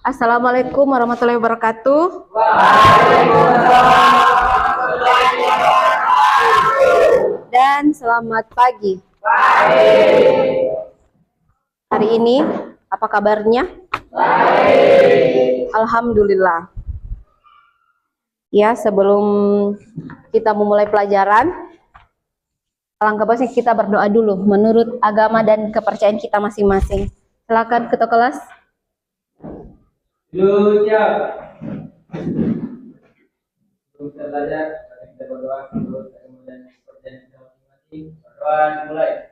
Assalamualaikum warahmatullahi wabarakatuh. Dan selamat pagi. Hari ini apa kabarnya? Alhamdulillah. Ya, sebelum kita memulai pelajaran, alangkah baiknya kita berdoa dulu menurut agama dan kepercayaan kita masing-masing. Silakan ketua kelas. Siap. Kita belajar, kita berdoa menurut agama dan kepercayaan kita masing-masing. Berdoa dimulai.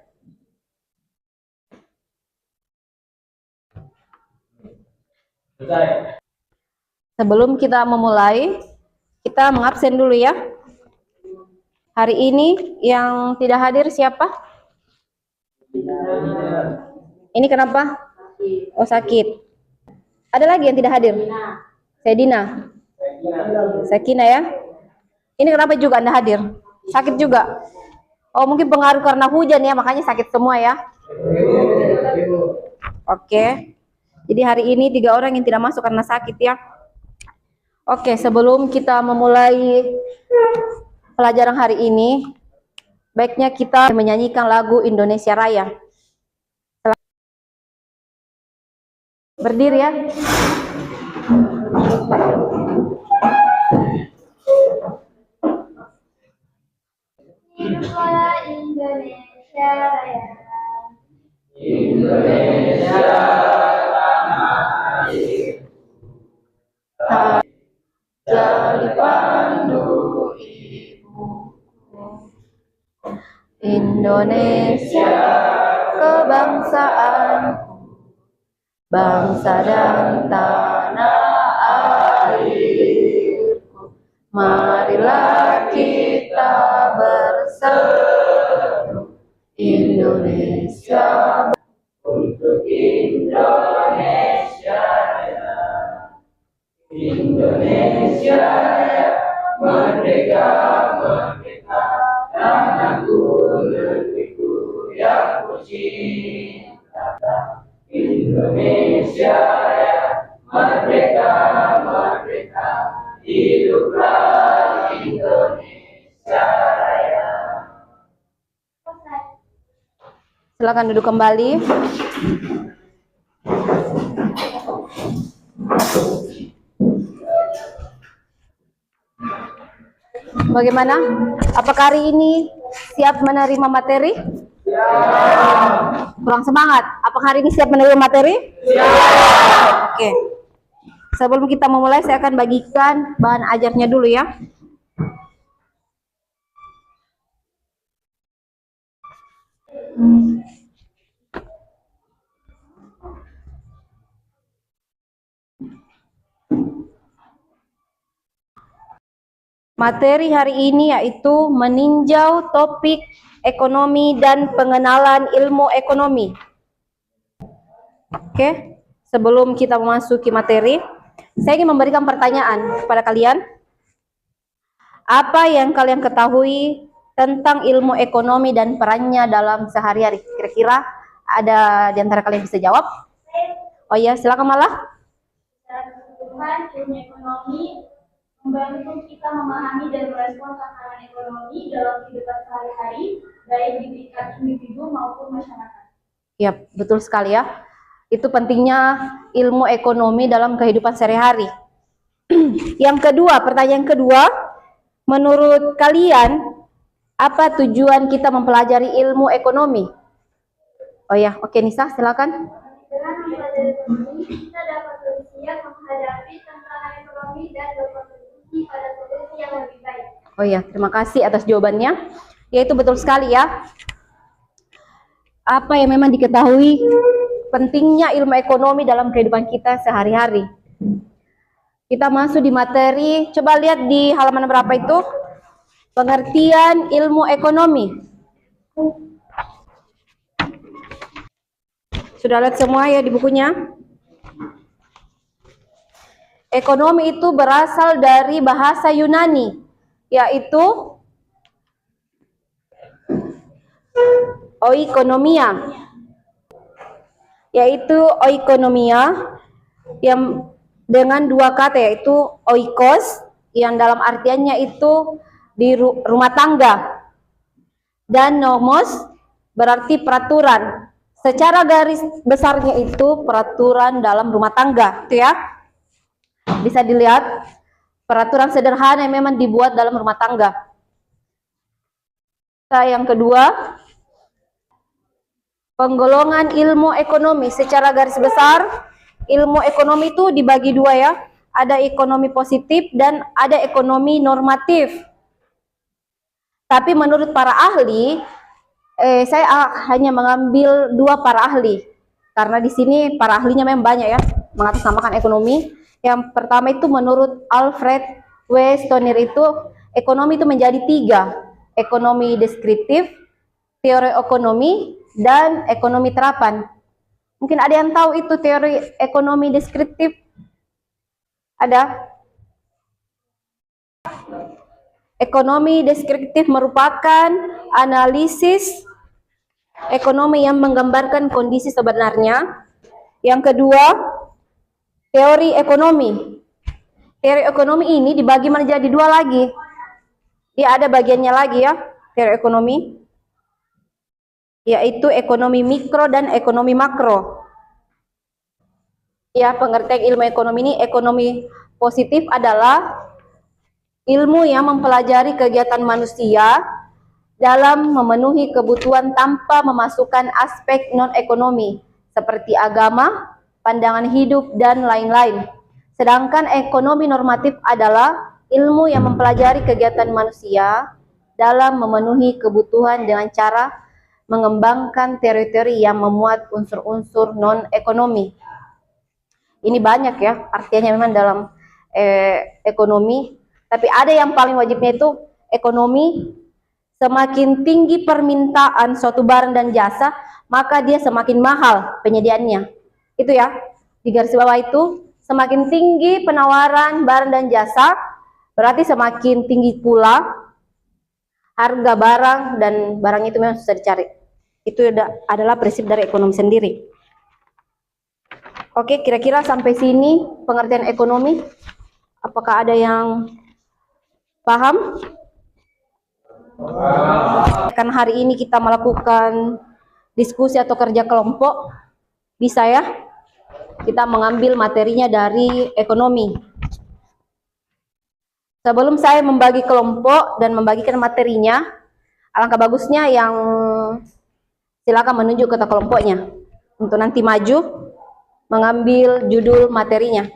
Selesai. Sebelum kita memulai, kita mengabsen dulu ya. Hari ini yang tidak hadir siapa? Ini kenapa? Oh, sakit. Ada lagi yang tidak hadir? Saya Dina. Sakina ya. Ini kenapa juga Anda hadir? Sakit juga. Oh, mungkin pengaruh karena hujan ya, makanya sakit semua ya. Oke. Jadi hari ini 3 orang yang tidak masuk karena sakit ya. Oke, sebelum kita memulai pelajaran hari ini, baiknya kita menyanyikan lagu Indonesia Raya. Berdiri ya. Hiduplah Indonesia Raya. Indonesia tanah air, jadi pandu ibuku. Indonesia kebangsaanku, bangsa dan tanah airku. Marilah kita berseru Indonesia Untuk Indonesia Raya. Indonesia Raya, merdeka, merdeka, tanahku, negeriku yang ku cinta. Indonesia Raya, merdeka, merdeka, hiduplah Indonesia Raya. Silakan duduk kembali. Bagaimana? Apakah hari ini siap menerima materi? Siap. Kurang semangat. Apakah hari ini siap menerima materi? Siap. Oke. Sebelum kita memulai, saya akan bagikan bahan ajarnya dulu ya. Materi hari ini yaitu meninjau topik ekonomi dan pengenalan ilmu ekonomi. Oke, sebelum kita memasuki materi, saya ingin memberikan pertanyaan kepada kalian. Apa yang kalian ketahui tentang ilmu ekonomi dan perannya dalam sehari-hari? Kira-kira ada di antara kalian bisa jawab? Oh iya, silakan Malah. Secara keseluruhan, ilmu ekonomi membantu kita memahami dan merespon tantangan ekonomi dalam kehidupan sehari-hari, baik di tingkat individu maupun masyarakat. Ya, betul sekali ya. Itu pentingnya ilmu ekonomi dalam kehidupan sehari-hari. Yang kedua, pertanyaan kedua, menurut kalian apa tujuan kita mempelajari ilmu ekonomi? Oh ya, oke Nisa, silakan. Dengan mempelajari ekonomi, kita dapat lebih siap menghadapi tantangan ekonomi dan berkontribusi pada solusi yang lebih baik. Oh ya, terima kasih atas jawabannya. Ya, itu betul sekali ya. Apa yang memang diketahui pentingnya ilmu ekonomi dalam kehidupan kita sehari-hari. Kita masuk di materi, coba lihat di halaman berapa itu? Pengertian ilmu ekonomi. Sudah lihat semua ya di bukunya? Ekonomi itu berasal dari bahasa Yunani, yaitu oikonomia, yang dengan dua kata, yaitu oikos yang dalam artiannya itu di rumah tangga, dan nomos berarti peraturan. Secara garis besarnya itu peraturan dalam rumah tangga, itu ya. Bisa dilihat peraturan sederhana yang memang dibuat dalam rumah tangga. Yang kedua, penggolongan ilmu ekonomi. Secara garis besar, ilmu ekonomi itu dibagi dua ya. Ada ekonomi positif dan ada ekonomi normatif. Tapi menurut para ahli, saya hanya mengambil dua para ahli. Karena di sini para ahlinya memang banyak ya, mengatasnamakan ekonomi. Yang pertama itu menurut Alfred W. Stoney itu, ekonomi itu menjadi tiga. Ekonomi deskriptif, teori ekonomi, dan ekonomi terapan. Mungkin ada yang tahu itu teori ekonomi deskriptif? Ada? Ekonomi deskriptif merupakan analisis ekonomi yang menggambarkan kondisi sebenarnya. Yang kedua, teori ekonomi. Teori ekonomi ini dibagi menjadi dua lagi. Dia ada bagiannya lagi ya, teori ekonomi, yaitu ekonomi mikro dan ekonomi makro. Ya, pengertian ilmu ekonomi ini, ekonomi positif adalah ilmu yang mempelajari kegiatan manusia dalam memenuhi kebutuhan tanpa memasukkan aspek non-ekonomi seperti agama, pandangan hidup, dan lain-lain. Sedangkan ekonomi normatif adalah ilmu yang mempelajari kegiatan manusia dalam memenuhi kebutuhan dengan cara mengembangkan teori-teori yang memuat unsur-unsur non-ekonomi. Ini banyak ya artinya memang dalam ekonomi, tapi ada yang paling wajibnya itu ekonomi. Semakin tinggi permintaan suatu barang dan jasa, maka dia semakin mahal penyediaannya. Itu ya, di garis bawah itu, semakin tinggi penawaran barang dan jasa, berarti semakin tinggi pula harga barang, dan barang itu memang susah dicari. Itu adalah prinsip dari ekonomi sendiri. Oke, kira-kira sampai sini pengertian ekonomi. Apakah ada yang paham? Kan hari ini kita melakukan diskusi atau kerja kelompok, bisa ya? Kita mengambil materinya dari ekonomi. Sebelum saya membagi kelompok dan membagikan materinya, alangkah bagusnya yang silakan menunjuk ke kelompoknya untuk nanti maju mengambil judul materinya.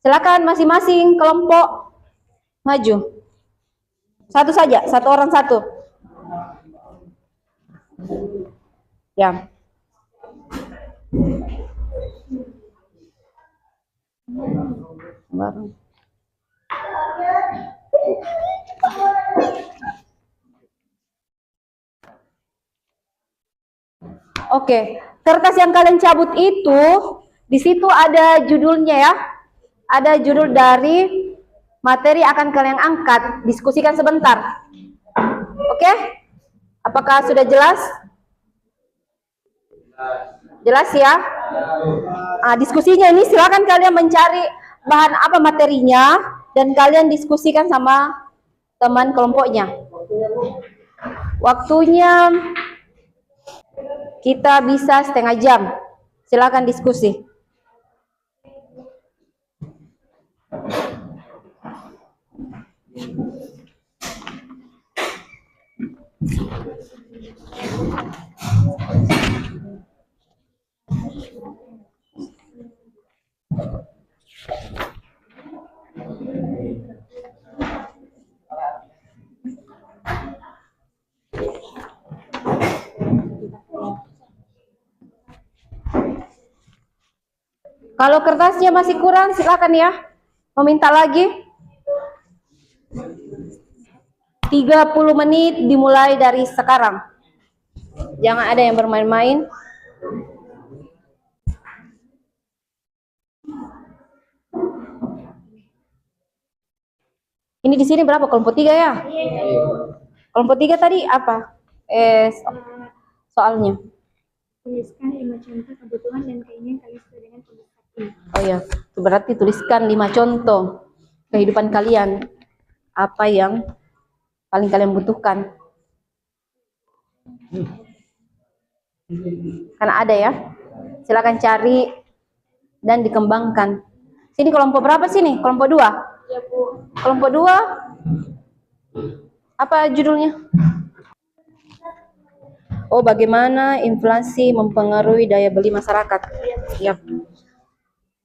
Silakan masing-masing kelompok maju. Satu saja, satu orang satu. Ya. Baru. Oke, kertas yang kalian cabut itu, di situ ada judulnya ya. Ada judul dari materi akan kalian angkat, diskusikan sebentar. Oke? Apakah sudah jelas? Jelas ya? Nah, diskusinya ini silakan kalian mencari bahan apa materinya dan kalian diskusikan sama teman kelompoknya. Waktunya kita bisa setengah jam. Silakan diskusi. Kalau kertasnya masih kurang, silakan ya. Meminta lagi. 30 menit dimulai dari sekarang. Jangan ada yang bermain-main. Ini di sini berapa? Kelompok 3 ya? Kelompok 3 tadi apa? Soalnya. Tuliskan 5 contoh kebutuhan dan keinginan kalian sesuai dengan kondisi. Oh ya, itu berarti tuliskan 5 contoh kehidupan kalian. Apa yang paling kalian butuhkan? Karena ada ya. Silakan cari dan dikembangkan. Sini kelompok berapa sini? Kelompok 2? Ya, Bu. Kelompok 2 apa judulnya? Oh, bagaimana inflasi mempengaruhi daya beli masyarakat. Yap.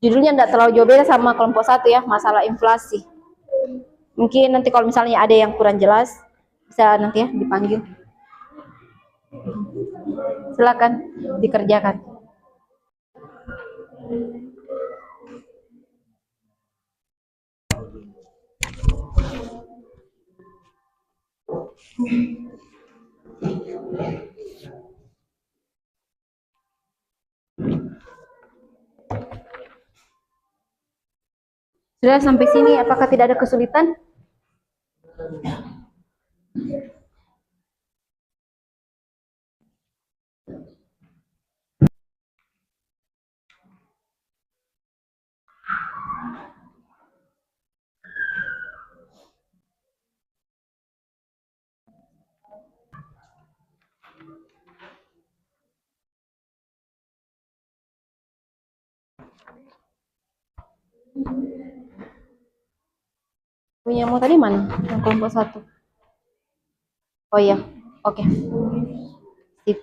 Judulnya tidak terlalu jauh beda sama kelompok 1 ya, masalah inflasi. Mungkin nanti kalau misalnya ada yang kurang jelas, bisa nanti ya dipanggil. Silakan dikerjakan. Sudah sampai sini, apakah tidak ada kesulitan? Punyamu tadi mana? Yang kelompok 1. Oh iya, oke. Sip.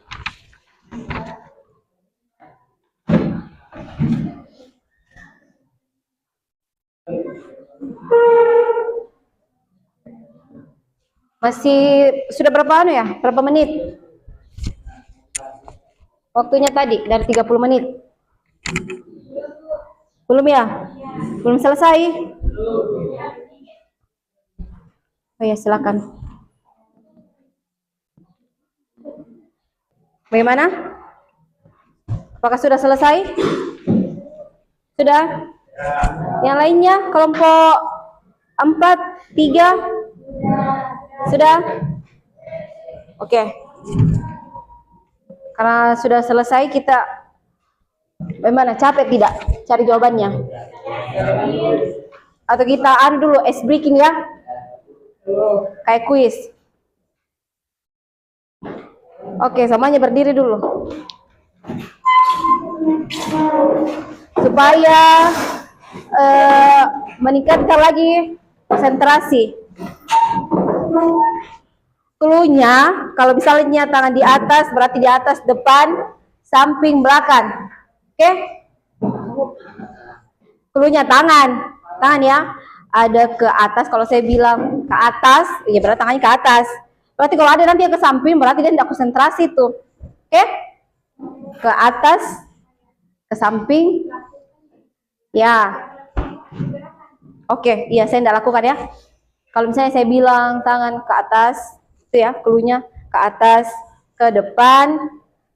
Masih sudah berapa anu ya? Berapa menit? Waktunya tadi dari 30 menit. Belum ya? Belum selesai? Oh ya, silakan. Bagaimana? Apakah sudah selesai? Sudah? Yang lainnya kelompok 4, 3? Sudah? Oke. Karena sudah selesai, kita bagaimana? Capek tidak cari jawabannya? Atau kita anu dulu, ice breaking ya? Kayak kuis. Oke, semuanya berdiri dulu. Supaya meningkatkan lagi konsentrasi. Cluenya, kalau misalnya tangan di atas, berarti di atas, depan, samping, belakang. Oke? Cluenya tangan ya. Ada ke atas, kalau saya bilang ke atas, ya berarti tangannya ke atas. Berarti kalau ada nanti yang ke samping, berarti dia tidak konsentrasi tuh. Oke? Ke atas, ke samping. Ya. Oke, iya saya tidak lakukan ya. Kalau misalnya saya bilang tangan ke atas, itu ya, cluenya ke atas, ke depan,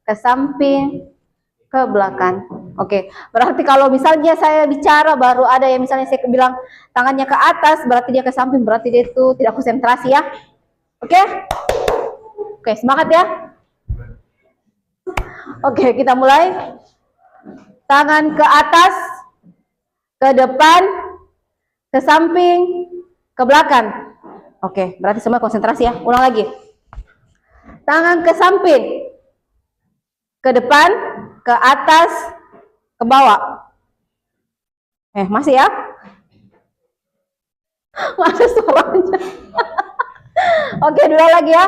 ke samping, ke belakang. Oke, berarti kalau misalnya saya bicara baru ada yang misalnya saya bilang tangannya ke atas, berarti dia ke samping, berarti dia itu tidak konsentrasi ya. Oke? Oke, semangat ya. Oke, kita mulai. Tangan ke atas, ke depan, ke samping, ke belakang. Oke, berarti semua konsentrasi ya. Ulang lagi. Tangan ke samping, ke depan, ke atas, ke bawah. Masih ya? Masih suaranya. Oke, dulu lagi ya.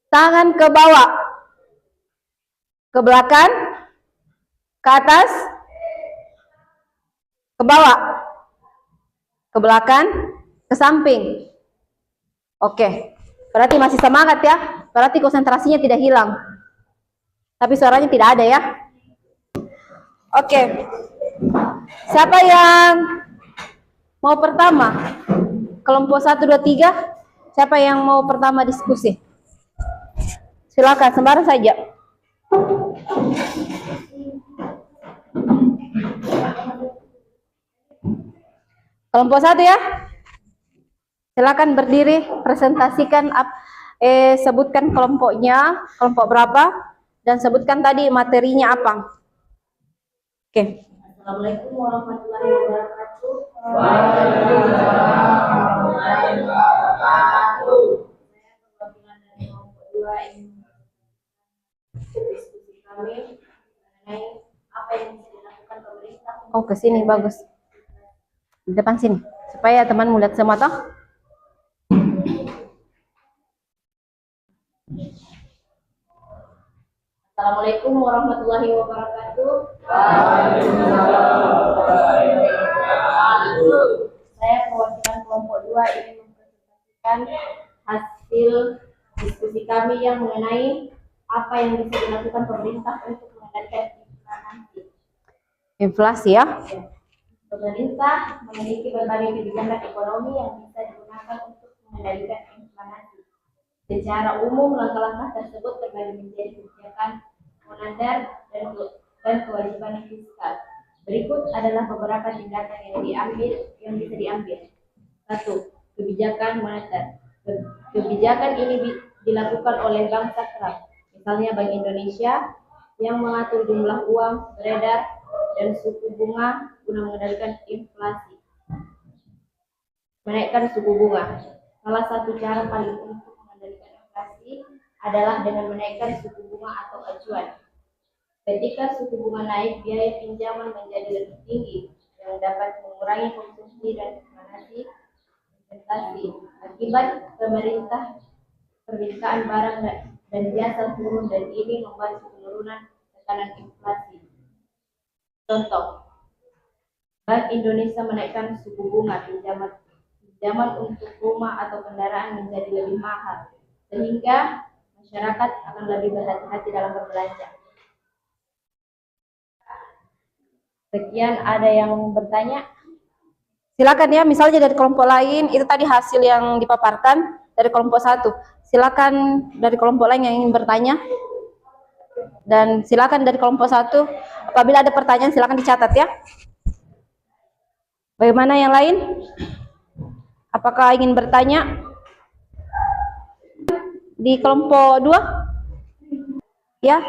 Tangan ke bawah, ke belakang, ke atas, ke bawah, ke belakang, ke samping. Oke, berarti masih semangat ya. Berarti konsentrasinya tidak hilang. Tapi suaranya tidak ada ya. Oke. Siapa yang mau pertama? Kelompok 1, 2, 3. Siapa yang mau pertama diskusi? Silakan, sembarang saja. Kelompok 1 ya. Silakan berdiri, presentasikan sebutkan kelompoknya, kelompok berapa, dan sebutkan tadi materinya apa. Oke. Assalamualaikum warahmatullahi wabarakatuh. Saya perwakilan dari kelompok 2 ingin diskusi kami mengenai apa yang bisa dilakukan pemerintah. Oh, ke sini bagus. Di depan sini. Supaya teman melihat semua toh. Assalamualaikum warahmatullahi wabarakatuh. Saya perwakilan kelompok 2 ingin mempresentasikan hasil diskusi kami yang mengenai apa yang bisa dilakukan pemerintah untuk mengendalikan inflasi. Inflasi ya. Pemerintah memiliki berbagai kebijakan ekonomi yang bisa digunakan untuk mengendalikan inflasi. Secara umum, langkah-langkah tersebut terbagi menjadi kebijakan moneter dan kewajiban fiskal. Berikut adalah beberapa tindakan yang bisa diambil. 1. Kebijakan moneter. Kebijakan ini dilakukan oleh Bank Sentral, misalnya Bank Indonesia, yang mengatur jumlah uang beredar dan suku bunga guna mengendalikan inflasi. Menaikkan suku bunga. Salah satu cara paling untuk mengendalikan inflasi adalah dengan menaikkan suku bunga atau acuan. Ketika suku bunga naik, biaya pinjaman menjadi lebih tinggi, yang dapat mengurangi konsumsi dan memanasi investasi. Akibat permintaan barang dan jasa turun, dan ini membantu penurunan tekanan inflasi. Contoh, Bank Indonesia menaikkan suku bunga pinjaman untuk rumah atau kendaraan menjadi lebih mahal, sehingga masyarakat akan lebih berhati-hati dalam berbelanja. Sekian, ada yang bertanya? Silakan ya, misalnya dari kelompok lain, itu tadi hasil yang dipaparkan dari kelompok 1. Silakan dari kelompok lain yang ingin bertanya. Dan silakan dari kelompok 1, apabila ada pertanyaan silakan dicatat ya. Bagaimana yang lain? Apakah ingin bertanya? Di kelompok 2? Ya,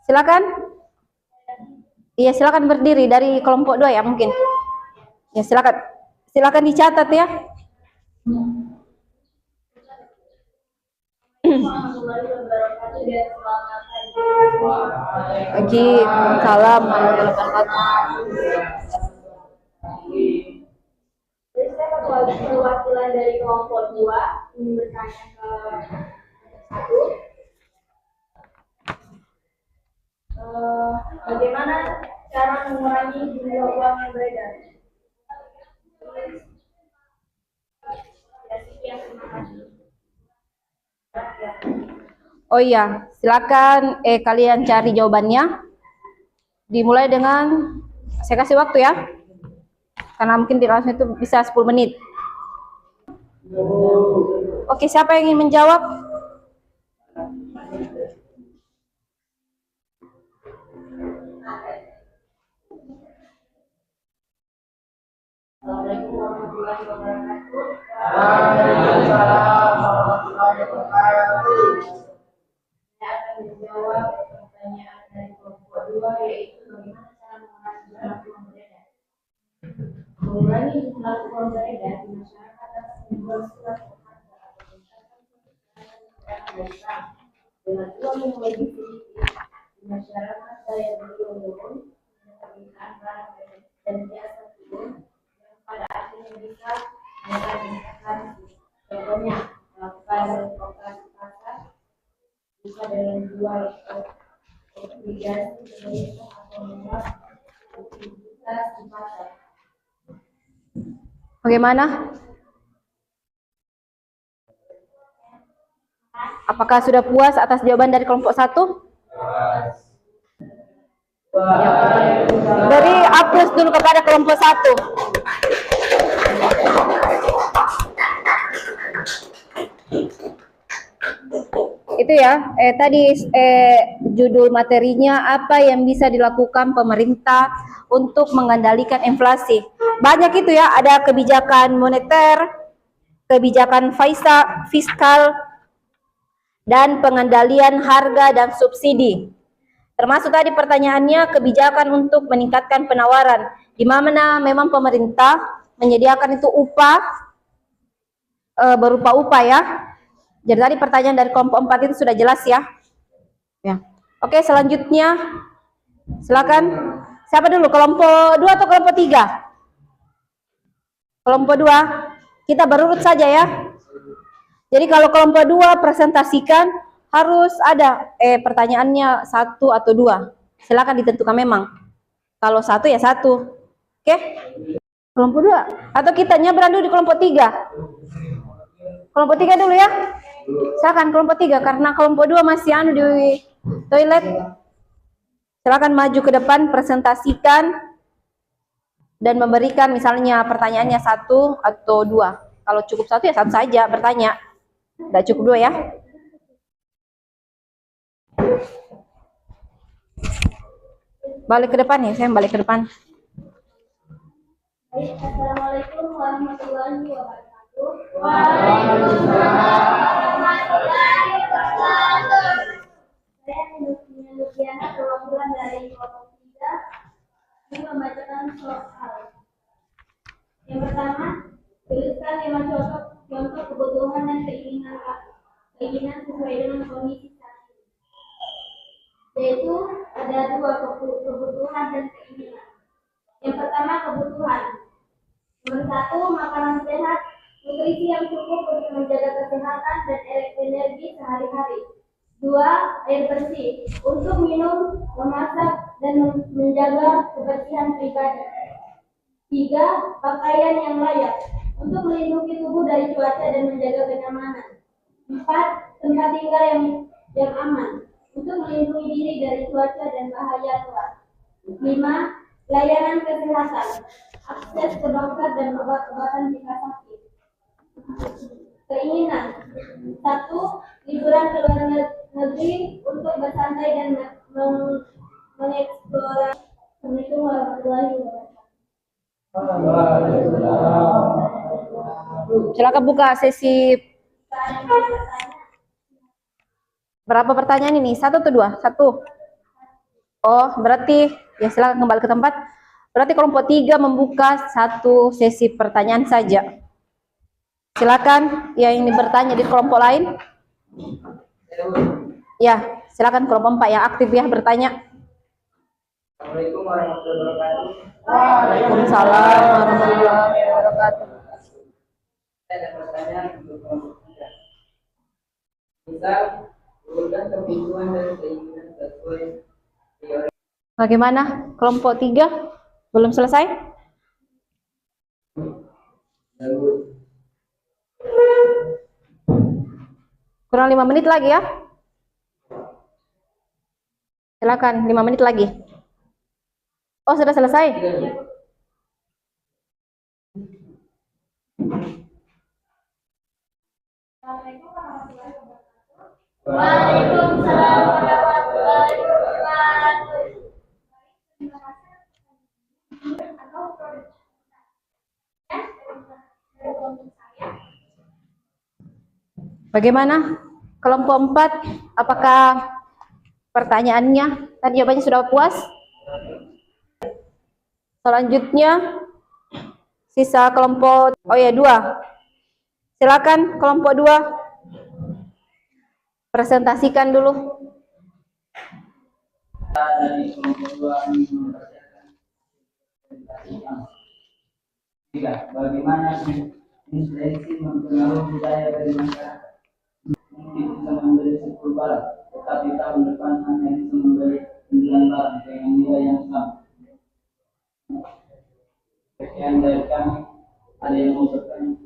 silakan. Iya, silakan berdiri dari kelompok 2 ya mungkin. Ya, silakan. Silakan dicatat ya. Pagi, salam, Jadi saya perwakilan dari kelompok 2 ingin bertanya ke 1. Bagaimana cara mengurangi jumlah uang yang beredar? Ya, sekian, terima kasih. Oh iya, silakan kalian cari jawabannya. Dimulai dengan, saya kasih waktu ya. Karena mungkin di langsung itu bisa 10 menit. Oke, siapa yang ingin menjawab? Assalamualaikum warahmatullahi wabarakatuh. Saya akan menjawab pertanyaan dari kelompok 2, yaitu bagaimana cara mengurangi jumlah uang beredar. Mengurangi jumlah uang beredar di masyarakat dapat menjual surat berharga atau mencatatkan dari bank. Dengan uang yang lebih sedikit, di masyarakat daya beli menurun, permintaan barang dan jasa turun, yang pada akhirnya bisa menekan inflasi. Contohnya, melakukan operasi pasar bisa dengan jual obligasi pemerintah atau membuat likuiditas di pasar. Bagaimana? Apakah sudah puas atas jawaban dari kelompok 1? Beri aplaus dulu kepada kelompok 1. Itu ya, tadi judul materinya apa yang bisa dilakukan pemerintah untuk mengendalikan inflasi. Banyak itu ya, ada kebijakan moneter, kebijakan fiskal, dan pengendalian harga dan subsidi. Termasuk tadi pertanyaannya kebijakan untuk meningkatkan penawaran, di mana memang pemerintah menyediakan itu upah berupa upah ya. Jadi tadi pertanyaan dari kelompok 4 itu sudah jelas ya. Ya. Oke, selanjutnya silakan. Siapa dulu? Kelompok 2 atau kelompok 3? Kelompok 2. Kita berurut saja ya. Jadi kalau kelompok 2 presentasikan harus ada pertanyaannya 1 atau 2. Silakan ditentukan memang. Kalau 1 ya 1. Oke? Kelompok 2 atau kita nyebrang dulu di kelompok 3? Kelompok 3 dulu ya. Silakan kelompok 3 karena kelompok 2 masih di toilet. Silakan maju ke depan, presentasikan dan memberikan misalnya pertanyaannya 1 atau 2. Kalau cukup 1 ya 1 saja bertanya. Tidak cukup 2 ya. Balik ke depan ya, saya balik ke depan. Assalamualaikum warahmatullahi wabarakatuh. Saya Luciana perwakilan dari kelompok 3 ini membacakan soal. Yang pertama, tuliskan 5 contoh kebutuhan dan keinginan sesuai dengan kondisi saat ini. Yaitu ada 2 kebutuhan dan keinginan. Yang pertama kebutuhan. Nomor 1, makanan sehat, nutrisi yang cukup untuk menjaga kesehatan dan energi sehari-hari. 2, air bersih untuk minum, memasak, dan menjaga kebersihan pribadi. 3, pakaian yang layak untuk melindungi tubuh dari cuaca dan menjaga kenyamanan. 4, tempat tinggal yang aman untuk melindungi diri dari cuaca dan bahaya luar. 5, layanan kesehatan, akses ke dokter dan obat-obatan jika sakit. Keinginan 1, liburan ke luar negeri untuk bersantai dan mengeksplorasi. Assalamualaikum warahmatullahi wabarakatuh. Silakan buka sesi. Berapa pertanyaan ini? 1 atau 2? 1. Oh, berarti ya silakan kembali ke tempat. Berarti kelompok 3 membuka 1 sesi pertanyaan saja. Silakan yang ini bertanya di kelompok lain. Ya, silakan kelompok 4 yang aktif ya bertanya. Assalamualaikum warahmatullahi wabarakatuh. Waalaikumsalam warahmatullahi wabarakatuh. Saya ada pertanyaan untuk kelompok 3. Misal, urutkan kebutuhan dan keinginan sesuai prioritas. Bagaimana? Kelompok 3 belum selesai? Kurang 5 menit lagi ya. Silakan 5 menit lagi. Oh, sudah selesai? Waalaikumsalam warahmatullahi wabarakatuh. Bagaimana? Kelompok 4, apakah pertanyaannya dan jawabannya sudah puas? Selanjutnya sisa kelompok 2. Silakan kelompok 2 presentasikan dulu. Dari kelompok 2 ini membacakan bagaimana inflasi mempengaruhi budaya dari masyarakat. Mungkin bisa membeli 10 barang, tetapi tahun depan hanya bisa membeli 9 barang dengan nilai yang sama. Sekian dari kami. Ada yang mau bertanya?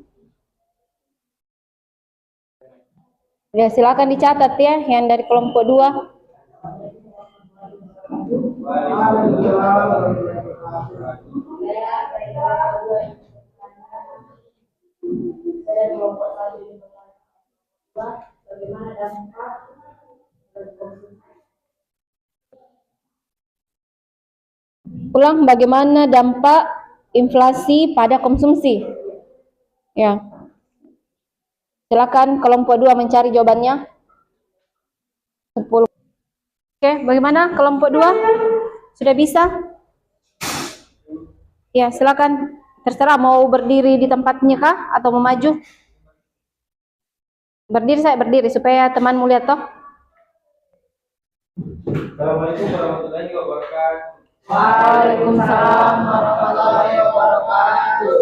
Ya, silakan dicatat ya yang dari kelompok 2. Ulang, bagaimana dampak inflasi pada konsumsi? Ya. Silakan kelompok 2 mencari jawabannya. 10. Oke, bagaimana kelompok 2? Sudah bisa? Ya, silakan. Terserah mau berdiri di tempatnya kah atau mau maju? Berdiri, saya berdiri supaya temanmu lihat toh. Assalamualaikum warahmatullahi wabarakatuh. Waalaikumsalam warahmatullahi wabarakatuh.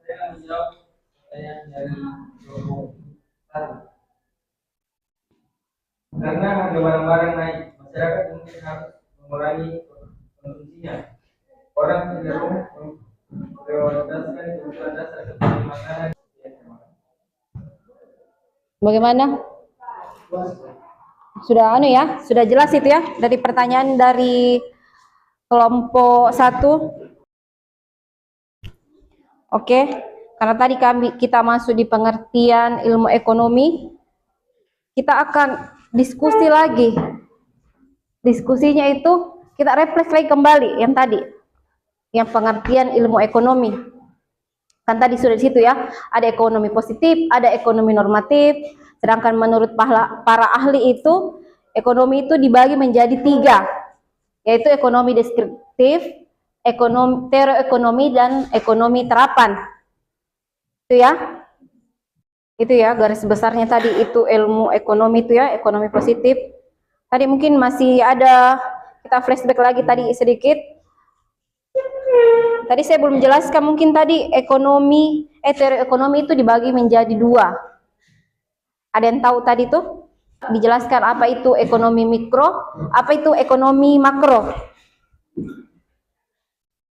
Saya akan menjawab pertanyaan dari kelompok 1. Karena harga barang-barang naik, masyarakat mungkin harus mengurangi konsumsinya. Orang cenderung memprioritaskan kebutuhan dasar seperti makanan. Bagaimana? Sudah sudah jelas itu ya dari pertanyaan dari kelompok 1. Oke, karena tadi kita masuk di pengertian ilmu ekonomi, kita akan diskusi lagi. Diskusinya itu kita refresh lagi kembali yang tadi, yang pengertian ilmu ekonomi. Kan tadi sudah di situ ya, ada ekonomi positif, ada ekonomi normatif. Sedangkan menurut para ahli itu, ekonomi itu dibagi menjadi 3, yaitu ekonomi deskriptif, teori ekonomi, dan ekonomi terapan. Itu ya garis besarnya tadi itu ilmu ekonomi itu ya, ekonomi positif. Tadi mungkin masih ada, kita flashback lagi tadi sedikit. Tadi saya belum jelaskan, mungkin tadi teori ekonomi itu dibagi menjadi 2. Ada yang tahu tadi tuh? Dijelaskan apa itu ekonomi mikro, apa itu ekonomi makro.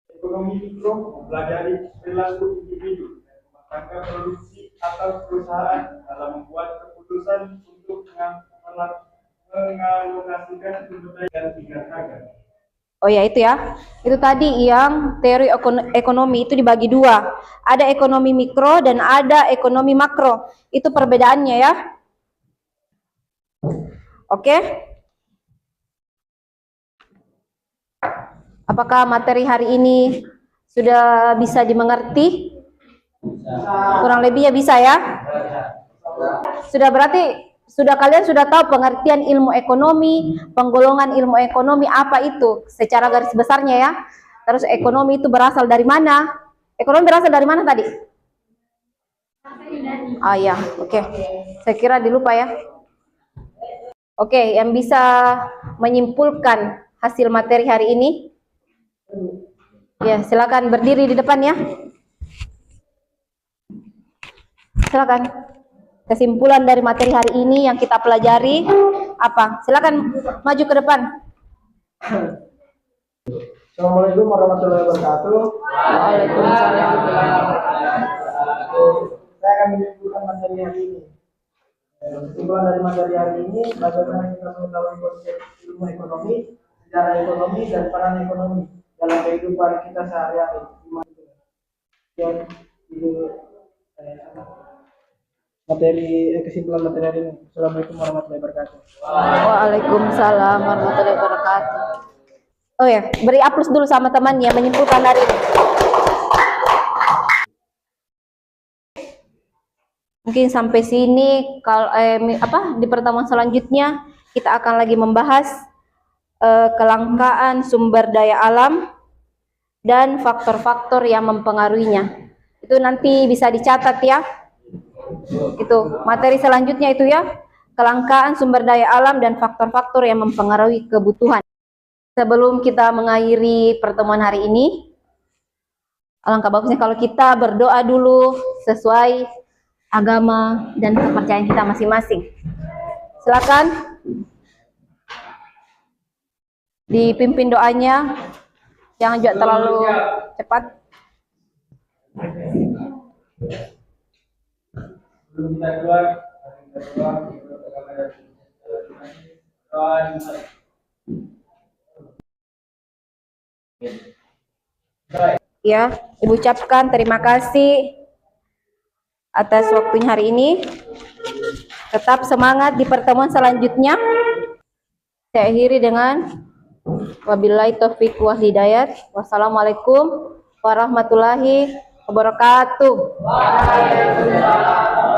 Ekonomi mikro mempelajari perilaku individu dan rumah tangga produksi atau perusahaan dalam membuat keputusan untuk mengalokasikan sumber daya dan tingkat harga. Oh ya, itu ya. Itu tadi yang teori ekonomi itu dibagi 2. Ada ekonomi mikro dan ada ekonomi makro. Itu perbedaannya ya. Oke. Apakah materi hari ini sudah bisa dimengerti? Kurang lebihnya bisa ya? Kalian sudah tahu pengertian ilmu ekonomi, penggolongan ilmu ekonomi apa itu secara garis besarnya ya. Terus ekonomi itu berasal dari mana? Ekonomi berasal dari mana tadi? Ah ya, oke. Saya kira dilupa ya. Oke, yang bisa menyimpulkan hasil materi hari ini? Ya, silakan berdiri di depan ya. Silakan. Kesimpulan dari materi hari ini yang kita pelajari apa? Silakan maju ke depan. Assalamualaikum warahmatullahi wabarakatuh. Waalaikumsalam. Saya akan menyimpulkan materi hari ini. Kesimpulan dari materi hari ini, bagaimana kita mengetahui konsep ilmu ekonomi, sejarah ekonomi, dan peran ekonomi dalam kehidupan kita sehari-hari. Kesimpulan materi hari ini. Assalamualaikum warahmatullahi wabarakatuh. Waalaikumsalam warahmatullahi wabarakatuh. Oh ya, beri aplaus dulu sama temannya menyimpulkan hari ini. Mungkin sampai sini. Kalau di pertemuan selanjutnya kita akan lagi membahas kelangkaan sumber daya alam dan faktor-faktor yang mempengaruhinya. Itu nanti bisa dicatat ya. Itu materi selanjutnya itu ya, kelangkaan sumber daya alam dan faktor-faktor yang mempengaruhi kebutuhan. Sebelum kita mengakhiri pertemuan hari ini, alangkah bagusnya kalau kita berdoa dulu sesuai agama dan kepercayaan kita masing-masing. Silakan dipimpin doanya, jangan juga terlalu cepat. Sebelum kita keluar, Ya, Ibu ucapkan terima kasih atas waktunya hari ini. Tetap semangat di pertemuan selanjutnya. Saya akhiri dengan wabillahi taufiq wal hidayat. Wassalamualaikum warahmatullahi wabarakatuh. Waalaikumsalam.